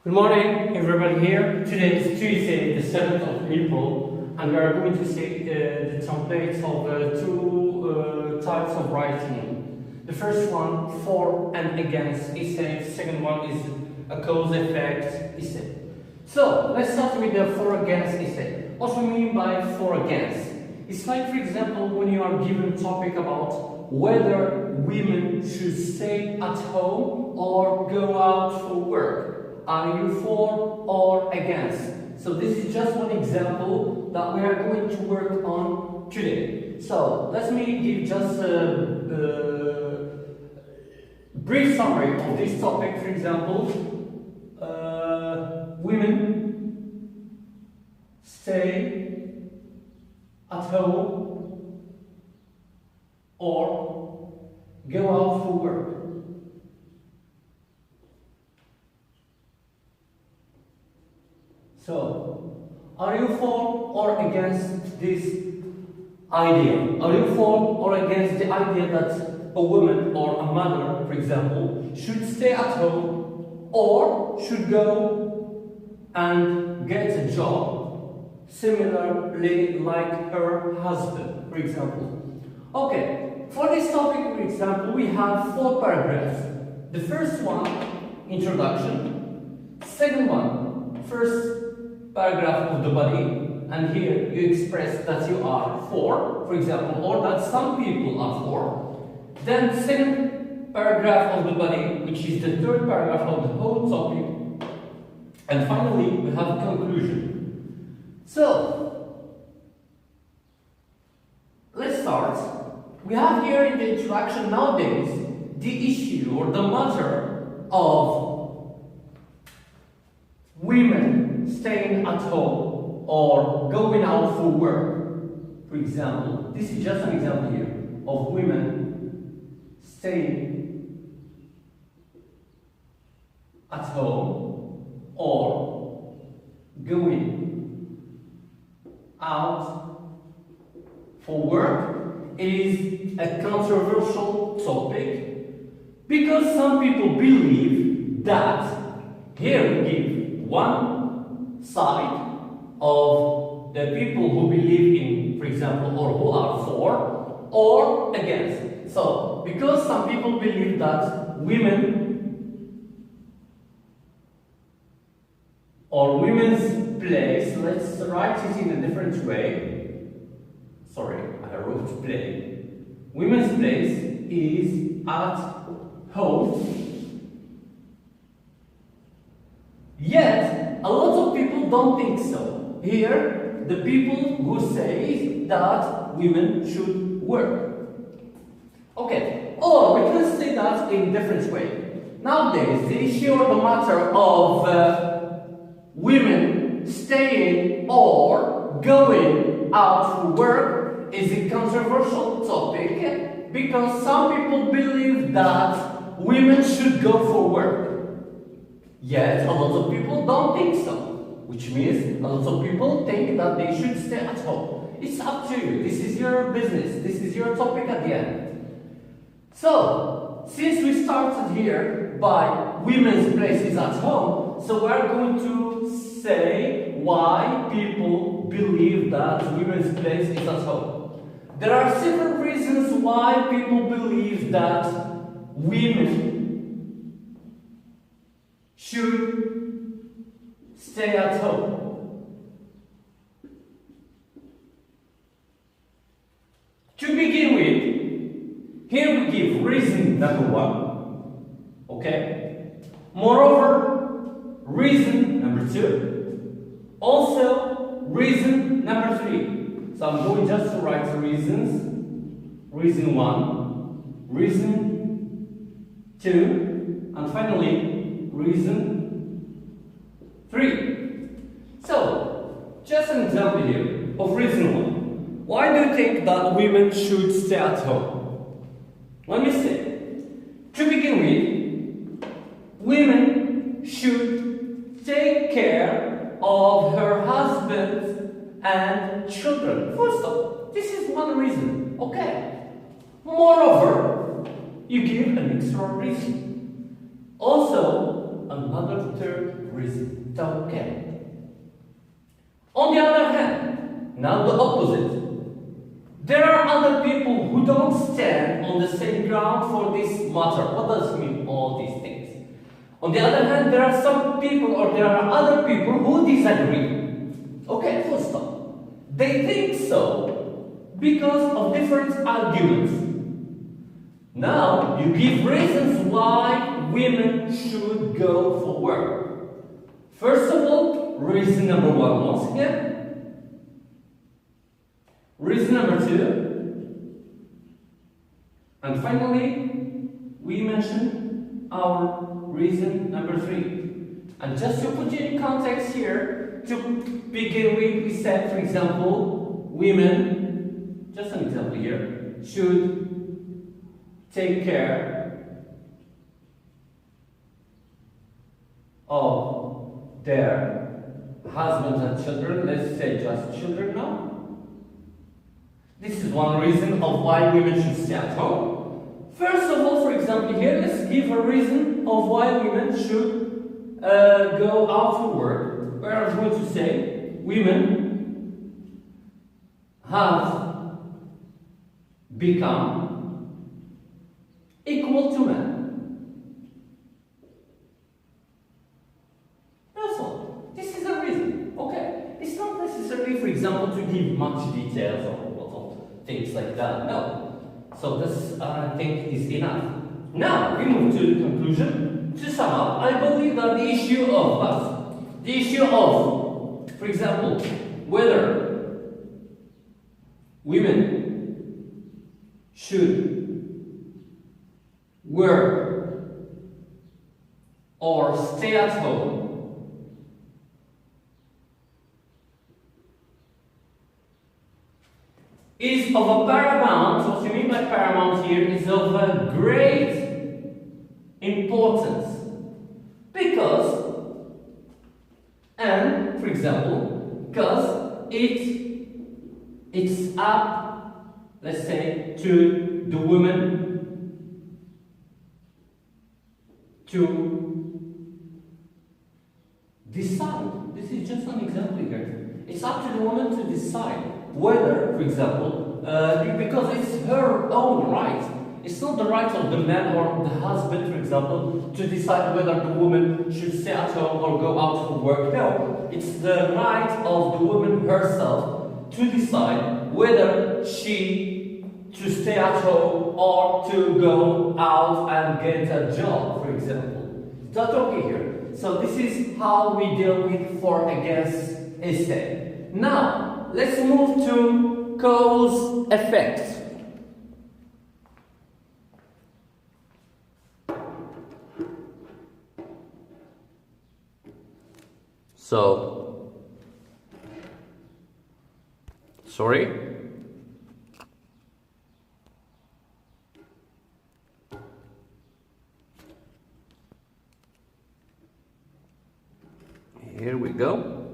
Good morning, everybody here. Today is Tuesday, the 7th of April, and we are going to see the templates of two types of writing. The first one, for and against essay. The second one is a cause-effect essay. So, let's start with the for against essay. What we mean by for against? It's like, for example, when you are given a topic about whether women should stay at home or go out for work. Are you for or against? So this is just one example that we are going to work on today. So let me give just a brief summary of this topic. For example, women stay at home or go out for work. So, are you for or against this idea? Are you for or against the idea that a woman or a mother, for example, should stay at home or should go and get a job similarly like her husband, for example? Okay, for this topic, for example, we have 4 paragraphs. The first one, introduction. Second one, first paragraph of the body, and here you express that you are for example, or that some people are for. Then second paragraph of the body, which is the third paragraph of the whole topic, and finally we have a conclusion. So let's start. We have here in the introduction nowadays the issue or the matter of women staying at home or going out for work. For example, this is just an example here of women staying at home or going out for work. It is a controversial topic because some people believe that here we give one side of the people who believe in, for example, or who are for or against. So, because some people believe that women or women's place, let's write it in a different way. Sorry, I wrote play. Women's place is at home. Yet, a lot of people don't think so. Here, the people who say that women should work. Okay, or we can say that in a different way. Nowadays, the issue or the matter of women staying or going out for work is a controversial topic because some people believe that women should go for work. Yet, a lot of people don't think so, which means a lot of people think that they should stay at home. It's up to you. This is your business. This is your topic at the end. So, since we started here by women's place is at home, so we're going to say why people believe that women's place is at home. There are several reasons why people believe that women should stay at home. To begin with, here we give reason number 1. Okay? Moreover, reason number 2. Also, reason number 3. So I'm going just to write the reasons. Reason 1, reason 2, and finally, reason 3. So, just an example here of reason 1. Why do you think that women should stay at home? Let me say, to begin with, women should take care of her husband and children. Full stop. This is one reason. Okay. Moreover, you give an extra reason. Also, another third reason. Okay. On the other hand, now the opposite. There are other people who don't stand on the same ground for this matter. What does it mean, all these things? On the other hand, there are some people or there are other people who disagree. Okay, full stop. They think so because of different arguments. Now, you give reasons why women should go for work. First of all, reason number one, once again. Reason number two. And finally, we mention our reason number three. And just to put you in context here, to begin with, we said, for example, women, just an example here, should take care of their husbands and children. Let's say just children now. This is one reason of why women should stay at home. First of all, for example, here, let's give a reason of why women should go out to work. Where I'm going to say women have become equal to men. That's all. This is a reason. Okay? It's not necessary, for example, to give much details or things like that. No. So this, I think, is enough. Now, we move to the conclusion. To sum up, I believe that the issue of, for example, whether women should work or stay at home is of a paramount, what you mean by paramount here, is of a great importance. Because, and for example, because it's up, let's say, to the woman to decide. This is just an example here. It's up to the woman to decide whether, for example, because it's her own right. It's not the right of the man or the husband, for example, to decide whether the woman should stay at home or go out to work. No, it's the right of the woman herself to decide whether she to stay at home or to go out and get a job, for example. Is that okay here? So this is how we deal with for against essay. Now, let's move to cause effect. So, sorry. Here we go.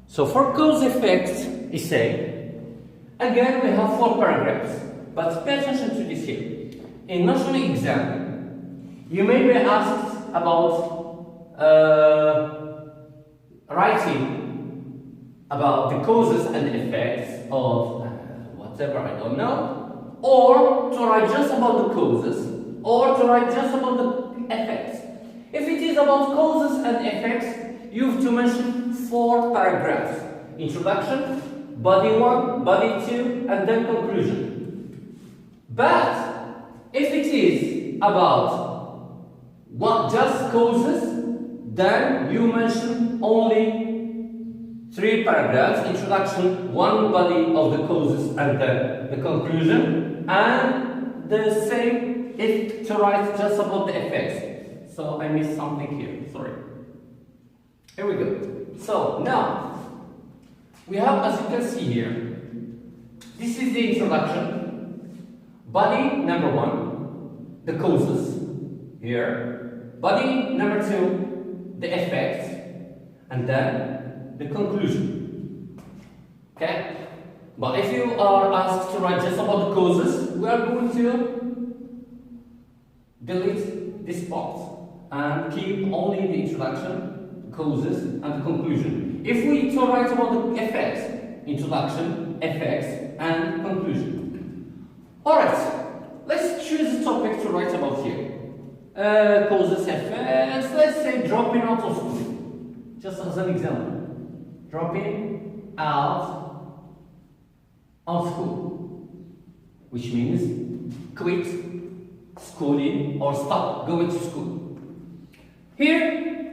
So for cause effect essay, again we have 4 paragraphs, but pay attention to this here. In national exam, you may be asked about writing about the causes and effects of whatever, I don't know, or to write just about the causes, or to write just about the effects. If it is about causes and effects, you have to mention 4 paragraphs. Introduction, body 1, body 2, and then conclusion. But if it is about just causes, then you mention only 3 paragraphs. Introduction, 1 body of the causes, and then the conclusion. And the same if to write just about the effects. So I missed something here, sorry. Here we go. So now, we have, as you can see here, this is the introduction. Body number 1, the causes here. Body number 2, the effects. And then the conclusion. Okay? But if you are asked to write just about the causes, we are going to delete this part. and keep only the introduction, causes, and the conclusion. If we to write about the effects, introduction, effects, and conclusion. Alright, let's choose a topic to write about here. Causes, effects, let's say dropping out of school. Just as an example. Dropping out of school. Which means quit schooling or stop going to school. Here,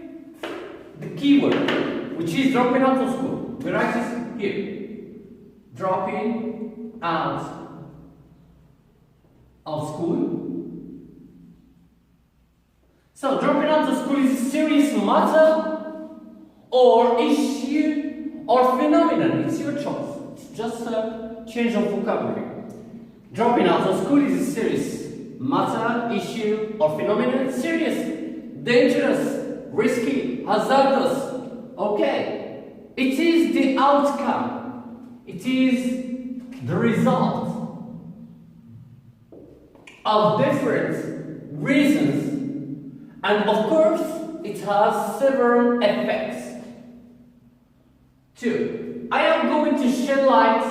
the keyword, which is dropping out of school, we write it here. Dropping out of school. So, dropping out of school is a serious matter or issue or phenomenon. It's your choice. It's just a change of vocabulary. Dropping out of school is a serious matter, issue, or phenomenon. Serious, dangerous, risky, hazardous. Okay. It is the outcome. It is the result of different reasons. And of course, it has several effects. 2. I am going to shed light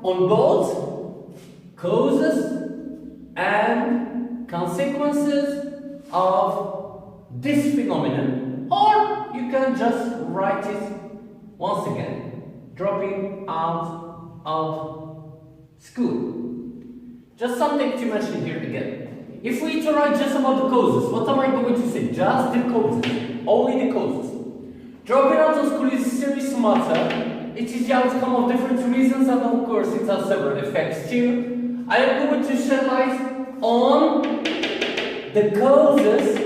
on both causes and consequences of this phenomenon, or you can just write it once again, dropping out of school. Just something to mention here again. If we to write just about the causes, what am I going to say? Just the causes, only the causes. Dropping out of school is a serious matter. It is the outcome of different reasons, and of course it has several effects too. I am going to shed light on the causes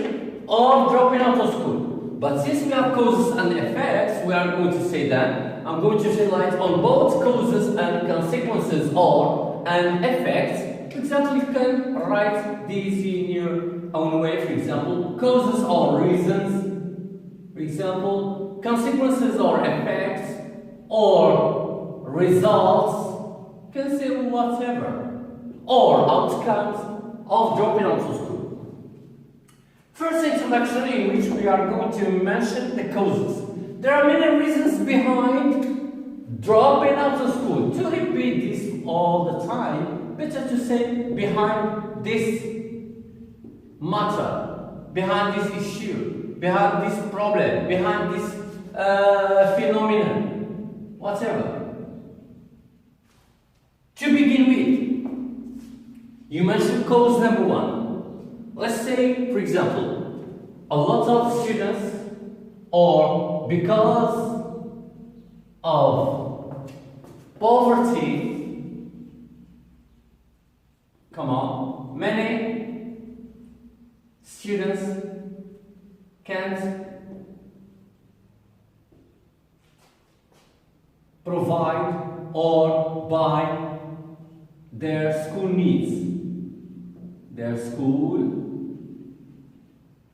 of dropping out of school. But since we have causes and effects, we are going to say that I'm going to shed light on both causes and consequences or and effects. Exactly, you can write these in your own way. For example, causes or reasons. For example, consequences or effects or results. You can say whatever. Or outcomes of dropping out of school. First introduction in which we are going to mention the causes. There are many reasons behind dropping out of school. To repeat this all the time, better to say behind this matter, behind this issue, behind this problem, behind this phenomenon, whatever. To begin with, you mentioned cause number 1. Let's say, for example, a lot of students, or because of poverty, many students can't provide or buy their school needs.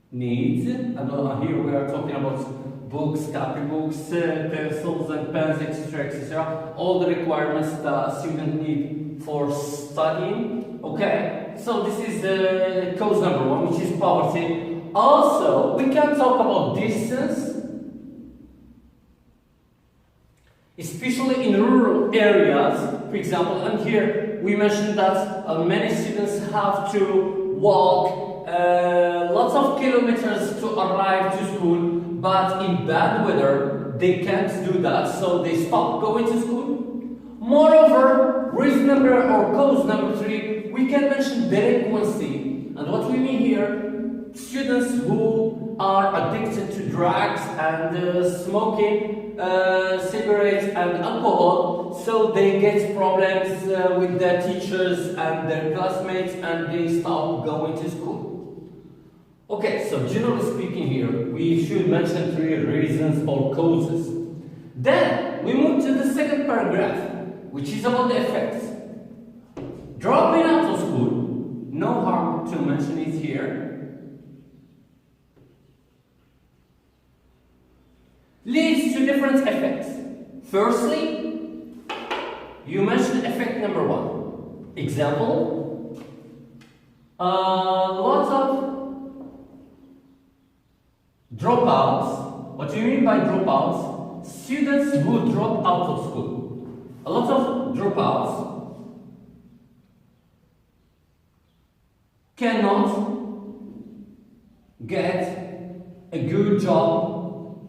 And here we are talking about books, copybooks, pencils and pens, etc., etc. All the requirements that a student need for studying. Okay, so this is cause number 1, which is poverty. Also, we can talk about distance, especially in rural areas. For example, and here we mentioned that many students have to walk lots of kilometers to arrive to school, but in bad weather they can't do that, so they stop going to school. Moreover, reason number or cause number 3, we can mention delinquency. And what we mean here, students who are addicted to drugs and smoking cigarettes and alcohol, so they get problems with their teachers and their classmates, and they stop going to school. Okay, so generally speaking here, we should mention 3 reasons or causes. Then we move to the second paragraph, which is about the effects. Dropping out of school, no harm to mention it here, leads to different effects. Firstly, you mentioned effect number 1. Example, lots of Dropouts. What do you mean by dropouts? Students who drop out of school. A lot of dropouts cannot get a good job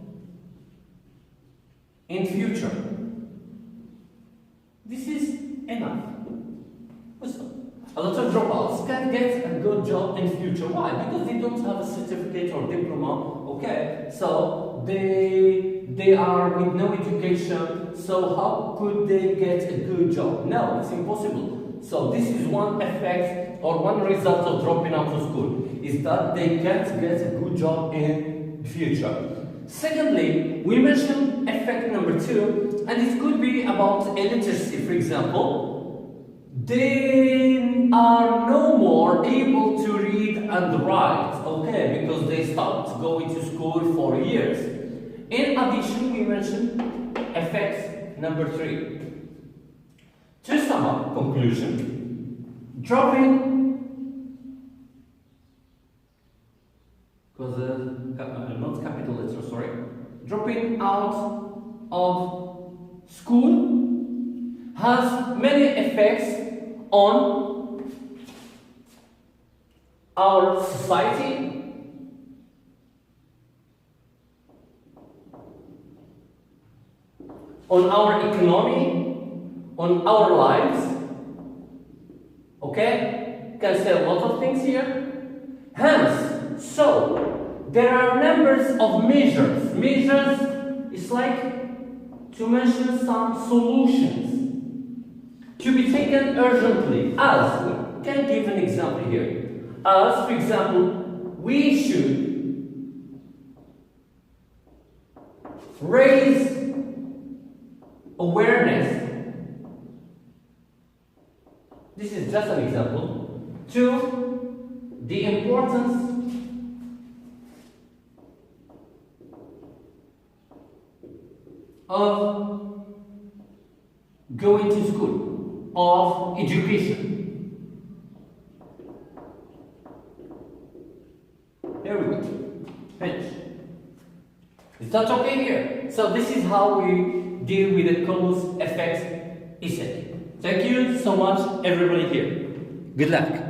in future. This is enough. A lot of dropouts can't get a good job in future. Why? Because they don't have a certificate or diploma. Okay, so they are with no education. So how could they get a good job? No, it's impossible. So this is one effect or one result of dropping out of school, is that they can't get a good job in future. Secondly, we mentioned effect number 2, and it could be about illiteracy, for example. They are no more able to read and write, okay, because they stopped going to school for years. In addition, we mentioned effect number 3. To sum up, conclusion, dropping, because not capital letter, sorry, dropping out of school has many effects on our society, on our economy, on our lives. Okay? Can say a lot of things here. Hence, so there are numbers of measures. Measures is like to mention some solutions to be taken urgently. As we can give an example here. As, for example, we should raise awareness. This is just an example to the importance of going to school, of education. There we go. Finish. Is that okay here? So this is how we deal with the cause effect essay. Thank you so much, everybody here. Good luck.